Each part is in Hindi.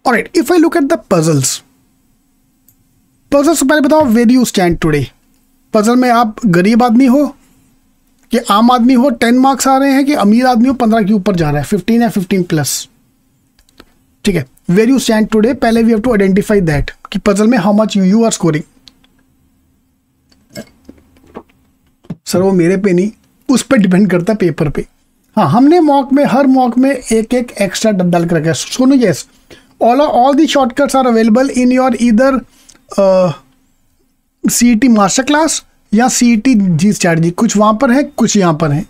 Alright, if I look at the puzzles से पहले बताओ where you stand today. Puzzle में आप गरीब आदमी हो कि आम आदमी हो, 10 मार्क्स आ रहे हैं, कि अमीर आदमी हो 15 के ऊपर जा रहा है, 15 या 15 प्लस। ठीक है, वेयर यू स्टैंड टुडे, पहले we have to identify that कि पजल में how much you are scoring. Sir वो मेरे पे नहीं, उस पर डिपेंड करता है, पेपर पे। हाँ, हमने मॉक में हर मॉक में एक एक एक्स्ट्रा डाल कर रखा है। सुनो, yes, all the shortcuts are available in your either CET master class या CET जी स्ट्रैटेजी। कुछ वहाँ पर है, कुछ यहाँ पर है,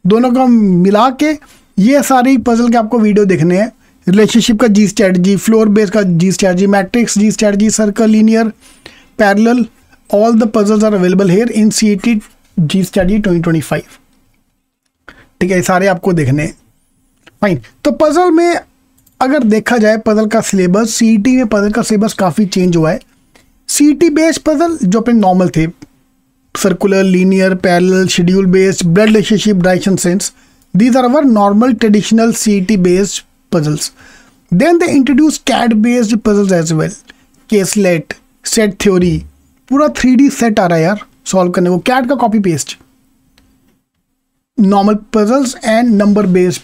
दोनों का मिला के ये सारी पजल के आपको वीडियो देखने हैं। रिलेशनशिप का जी स्ट्रैटेजी, फ्लोर बेस का G strategy, matrix G strategy, circle, linear, parallel, all the puzzles are available here in CET G strategy 2025। ठीक है, सारे आपको देखने हैं। फाइन, तो पजल में अगर देखा जाए पजल का सिलेबस, CET में पजल का सिलेबस काफ़ी चेंज हुआ है। CET बेस्ड पजल जो अपने नॉर्मल थे, circular, linear, parallel, schedule based, blood relationship, direction sense, these are our normal traditional CET based puzzles. Then they introduce CAD based puzzles as well, K-SLET, set theory, पूरा 3D सेट आ रहा है यार सॉल्व करने को, CAD का copy paste, normal puzzles and number based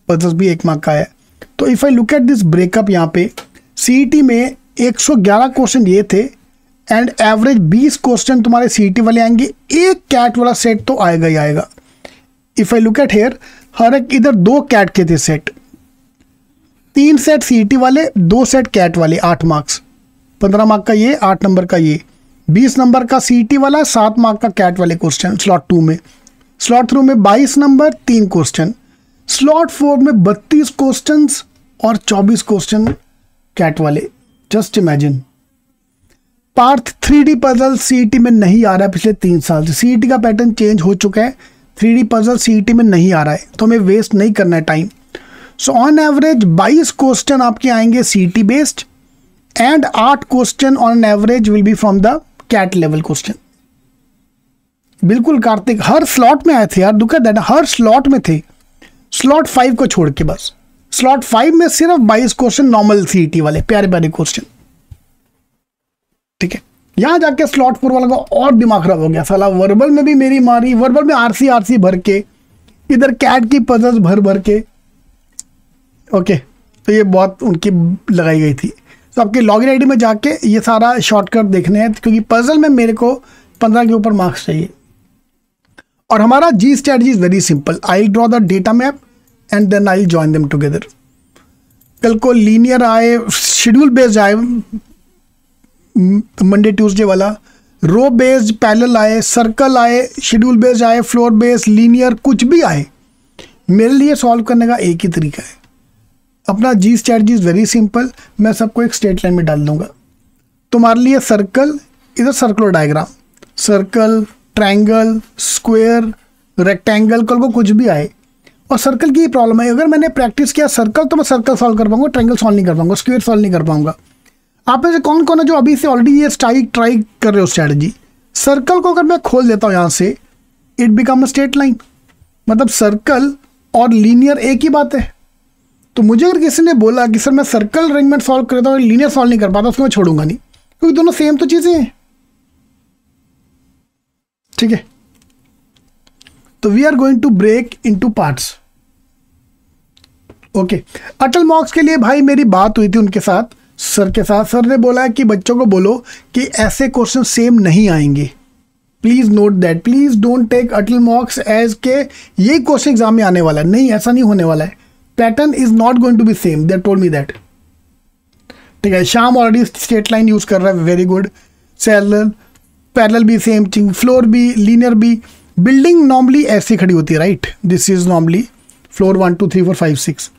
puzzles भी 1 मार्क का है। तो if I look at this breakup, यहाँ पे CET में 111 क्वेश्चन ये थे एंड एवरेज 20 क्वेश्चन तुम्हारे CET वाले आएंगे। एक कैट वाला सेट तो आएगा ही आएगा। If I look at here, हर एक इधर 2 कैट के थे सेट, 3 सेट CET वाले, 2 सेट कैट वाले, 8 मार्क्स, 15 मार्क का ये, 8 नंबर का ये, 20 नंबर का CET वाला, 7 मार्क का कैट वाले क्वेश्चन स्लॉट 2 में। स्लॉट 3 में 22 नंबर, 3 क्वेश्चन। स्लॉट 4 में 32 क्वेश्चन और 24 क्वेश्चन कैट वाले। Just imagine. Part 3D puzzle CET में नहीं आ रहा है पिछले 3 साल से। CET का पैटर्न चेंज हो चुका है, 3D पजल CET में नहीं आ रहा है, तो हमें वेस्ट नहीं करना है time. So on average 22 question आपके आएंगे CET based and 8 question on average will be from the CAT level question. बिल्कुल कार्तिक, हर स्लॉट में आए थे यार, दुख है दैट, हर स्लॉट में थे, स्लॉट 5 को छोड़ के बस। स्लॉट 5 में सिर्फ 22 क्वेश्चन नॉर्मल CET वाले, प्यारे प्यारे क्वेश्चन। ठीक है, यहां जाके स्लॉट 4 वाला का और दिमाग खराब हो गया साला, वर्बल में भी मेरी मारी, वर्बल में RC भर के, इधर कैट की पजल्स भर भर के। ओके, तो ये बहुत उनकी लगाई गई थी। तो आपके लॉगिन आईडी में जाके ये सारा शॉर्टकट देखने हैं, क्योंकि पजल में मेरे को 15 के ऊपर मार्क्स चाहिए। और हमारा G strategy is very simple, I draw the data map and then I join them together. कल को लीनियर आए, शेड्यूल बेस्ड आए, मंडे ट्यूसडे वाला, रो बेस्ड पैरेलल आए, सर्कल आए, शेड्यूल बेस्ड आए, फ्लोर बेस्ड, लीनियर, कुछ भी आए, मेरे लिए सॉल्व करने का एक ही तरीका है। अपना G strategy is very simple, मैं सबको एक स्ट्रेट लाइन में डाल दूंगा। तुम्हारे लिए सर्कल, इधर circular diagram, circle, triangle, square, rectangle, कल को कुछ भी आए। और सर्कल की प्रॉब्लम है, अगर मैंने प्रैक्टिस किया सर्कल तो मैं सर्कल सॉल्व कर पाऊंगा, ट्रायंगल सॉल्व नहीं कर पाऊंगा, स्क्वायर सॉल्व नहीं कर पाऊंगा। आप में से कौन कौन है जो अभी से ऑलरेडी ये ट्राई कर रहे हो स्ट्रैटेजी? सर्कल को अगर मैं खोल देता हूँ यहाँ से, it become a straight line, मतलब सर्कल और लीनियर एक ही बात है। तो मुझे अगर किसी ने बोला कि सर मैं सर्कल अरेंजमेंट सॉल्व करता हूँ, लीनियर सॉल्व नहीं कर पाता, उसको मैं छोड़ूंगा नहीं, क्योंकि दोनों सेम तो चीजें हैं। ठीक है, तो we are going to break into parts. Okay, अटल मॉक्स के लिए भाई मेरी बात हुई थी उनके साथ, सर के साथ। सर ने बोला है कि बच्चों को बोलो कि ऐसे क्वेश्चन सेम नहीं आएंगे, please note that, please don't take अटल मॉक्स एज के यही क्वेश्चन एग्जाम में आने वाला है। नहीं, ऐसा नहीं होने वाला है, pattern is not going to be same, they told me that. ठीक है, शाम ऑलरेडी स्ट्रेट लाइन यूज कर रहा है, वेरी गुड। पैरेलल भी सेम थिंग, फ्लोर भी, लीनियर भी। बिल्डिंग नॉर्मली ऐसे खड़ी होती है, right, this is normally floor 1 2 3 4 5 6।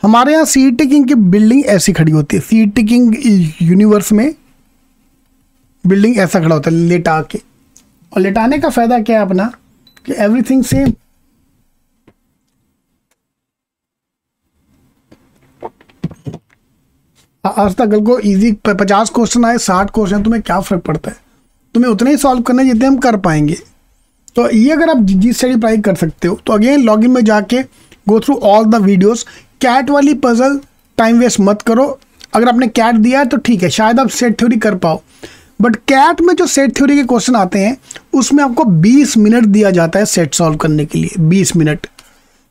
हमारे यहाँ CET किंग की बिल्डिंग ऐसी खड़ी होती है, CET किंग यूनिवर्स में बिल्डिंग ऐसा खड़ा होता है लेटा के। और लेटाने का फायदा क्या है अपना, कि एवरीथिंग सेम। आज तक कल को इजी 50 क्वेश्चन आए, 60 क्वेश्चन, तुम्हें क्या फर्क पड़ता है? तुम्हें उतने ही सॉल्व करना है जितने हम कर पाएंगे। तो ये अगर आप जी स्टडी अप्लाई कर सकते हो तो अगेन लॉगिन में जाके go through all the videos. CAT वाली पजल टाइम वेस्ट मत करो, अगर आपने कैट दिया है तो ठीक है, शायद आप सेट थ्योरी कर पाओ, बट कैट में जो सेट थ्योरी के क्वेश्चन आते हैं उसमें आपको 20 मिनट दिया जाता है सेट सॉल्व करने के लिए, 20 मिनट।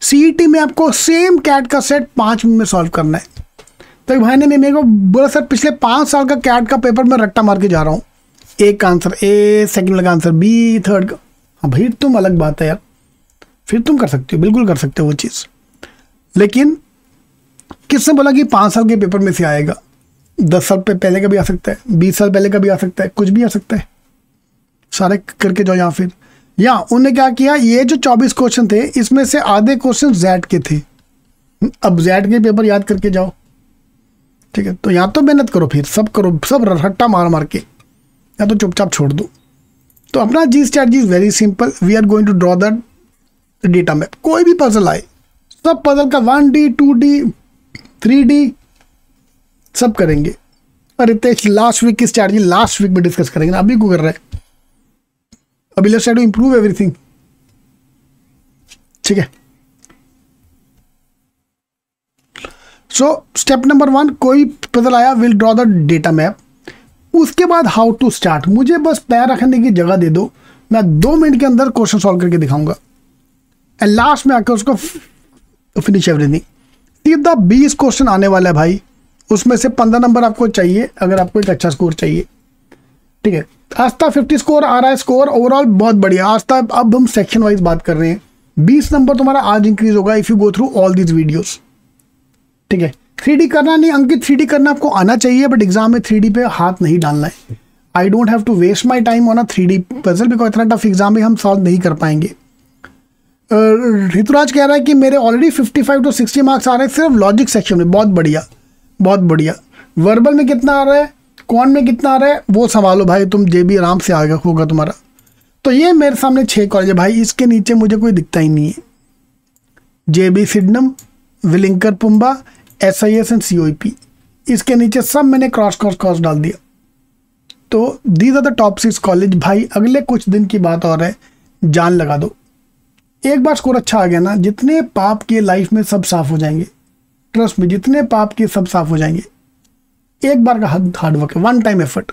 सीईटी में आपको सेम कैट का सेट 5 मिनट में सॉल्व करना है। तो एक भाई ने मेरे को बोला सर पिछले 5 साल का कैट का पेपर मैं रट्टा मार के जा रहा हूँ, एक का आंसर ए, सेकंड का आंसर बी, थर्ड का। हाँ भाई तुम अलग बात है यार, फिर तुम कर सकते हो, बिल्कुल कर सकते हो वो चीज़। लेकिन किसने बोला कि 5 साल के पेपर में से आएगा? 10 साल पहले का भी आ सकता है, 20 साल पहले का भी आ सकता है, कुछ भी आ सकता है। सारे करके जाओ। यहाँ फिर यहाँ उन्होंने क्या किया, ये जो 24 क्वेश्चन थे इसमें से आधे क्वेश्चन जेड के थे। अब जेड के पेपर याद करके जाओ, ठीक है। तो यहाँ तो मेहनत करो, फिर सब करो, सब रट्टा मार मार के, या तो चुपचाप छोड़ दो। तो अपना G strategy is very simple, we are going to draw the data map. कोई भी पजल आए, सब पजल का 1D 2D 3D सब करेंगे। और रितेश लास्ट वीक की स्ट्रैटेजी लास्ट वीक में डिस्कस करेंगे ना, अभी को कर रहे हैं। अभी let's try to improve everything, ठीक है। सो स्टेप नंबर 1, कोई पजल आया, will draw the data map. उसके बाद हाउ टू स्टार्ट, मुझे बस पैर रखने की जगह दे दो, मैं 2 मिनट के अंदर क्वेश्चन सॉल्व करके दिखाऊंगा एंड लास्ट में आकर उसको फिनिश एवरीथिंग। सीधा 20 क्वेश्चन आने वाला है भाई, उसमें से 15 नंबर आपको चाहिए अगर आपको एक अच्छा स्कोर चाहिए, ठीक है। आस्था 50 स्कोर आ रहा है, स्कोर ओवरऑल बहुत बढ़िया। आस्था अब हम सेक्शन वाइज बात कर रहे हैं, 20 नंबर तुम्हारा आज इंक्रीज होगा if you go through all these videos, ठीक है। 3D करना नहीं अंकित, 3D करना आपको आना चाहिए, बट एग्जाम में 3D पे हाथ नहीं डालना है। I don't have to waste my time on a 3D puzzle because इतना टफ एग्जाम में हम सॉल्व नहीं कर पाएंगे। ऋतुराज कह रहा है कि मेरे ऑलरेडी 55 to 60 मार्क्स आ रहे हैं सिर्फ लॉजिक सेक्शन में, बहुत बढ़िया बहुत बढ़िया। वर्बल में कितना आ रहा है, कौन में कितना आ रहा है, वो संभालो भाई तुम, JB आराम से आएगा होगा तुम्हारा। तो ये मेरे सामने 6 कॉलेज है भाई, इसके नीचे मुझे कोई दिखता ही नहीं है। JB सिडनम, विलिंकर पुम्बा, SIS एंड COEP, इसके नीचे सब मैंने क्रॉस डाल दिया। तो these are the top 6 college भाई। अगले कुछ दिन की बात और है, जान लगा दो। एक बार स्कोर अच्छा आ गया ना, जितने पाप किए लाइफ में सब साफ हो जाएंगे, ट्रस्ट में, जितने पाप किए सब साफ हो जाएंगे। एक बार का हार्ड वर्क है, 1 टाइम एफर्ट।